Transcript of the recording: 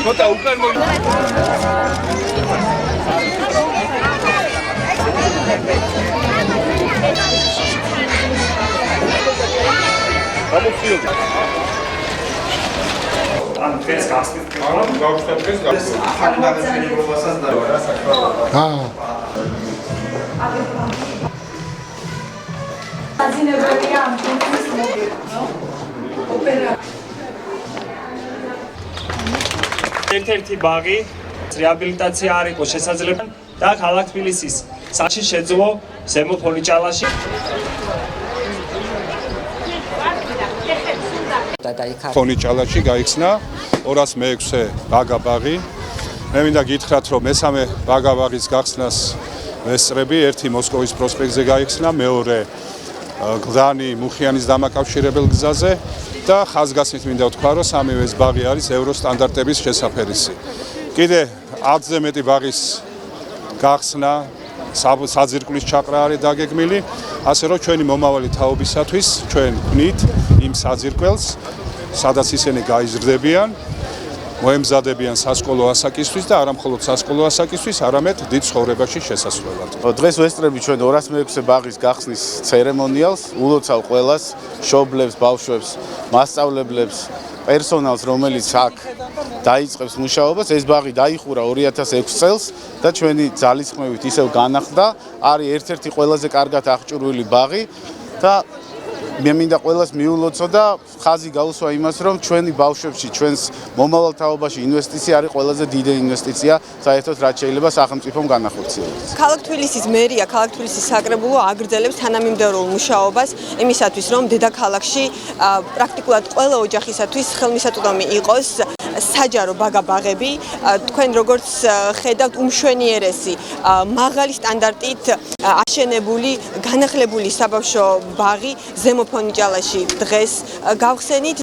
ცოტა უკან მოი გამოსიო ან დღეს გასწრით ან გავხსნათ დღეს გასწრით ახალი დაგესწრებასაც და რა საკმაოდ აძინებელია ამ კონკურსის მოგება, ოპერა. ერთ-ერთი ბაღი რეაბილიტაცია არ იყო შესაძლებელი და ქალაქ თბილისის საჩი შეძლო ზემო ფონიჭალაში. ფონიჭალაში გაიხსნა 206 ბაგა ბაღი. მე მინდა გითხრათ, რომ მესამე ბაგა ბაღის გახსნას ვესწრები, ერთი მოსკოვის პროსპექტზე გაიხსნა, მეორე გლანი მუხიანის დამაკავშირებელ გზაზე და ხაზგასმით მინდა ვთქვა, რომ სამივე ეს ბაღი არის ევრო სტანდარტების შესაფერისი. კიდე 10-ზე მეტი ბაღის გახსნა, საძირკვლის ჩაყრა არის დაგეგმილი, ასე რომ ჩვენი მომავალი თაობისათვის ჩვენ ვქნით იმ საძირკველს, სადაც ისინი გაიზრდებიან, მოემზადებიან სასკოლო ასაკისთვის და არა მხოლოდ სასკოლო ასაკისთვის, არამედ დიდ ცხოვრებაში შესასვლელად. დღეს ვესწრები ჩვენ 206 ბაღის გახსნის ცერემონიალს, ულოცავ ყველას, მშობლებს, ბავშვებს, მასწავლებლებს, პერსონალს, რომელიც აქ დაიწყებს მუშაობას. ეს ბაღი დაიხურა 2006 წელს და ჩვენი ძალისხმევით ისევ განახლდა. არის ერთ-ერთი ყველაზე კარგად აღჭურვილი ბაღი და მე მინდა ყველას მიულოცო და ხაზი გაუსვა იმას, რომ ჩვენი ბავშვებში, ჩვენს მომავალ თაობაში ინვესტიცია არის ყველაზე დიდი ინვესტიცია, საერთოდ რაც შეიძლება სახელმწიფომ განახორციელოს. ქალაქ თბილისის მერია, ქალაქ თბილისის საკრებულო აგრძელებს თანამიმდევრულ მუშაობას იმისათვის, რომ დედაქალაქში პრაქტიკულად ყველა ოჯახისათვის ხელმისაწვდომი იყოს საჯარო ბაგა-ბაღები. თქვენ როგორც ხედავთ, უმშვენიერესი მაღალი სტანდარტით აშენებული, განახლებული საბავშვო ბაღი ზემო ფონიჭალაში დღეს გავხსენით.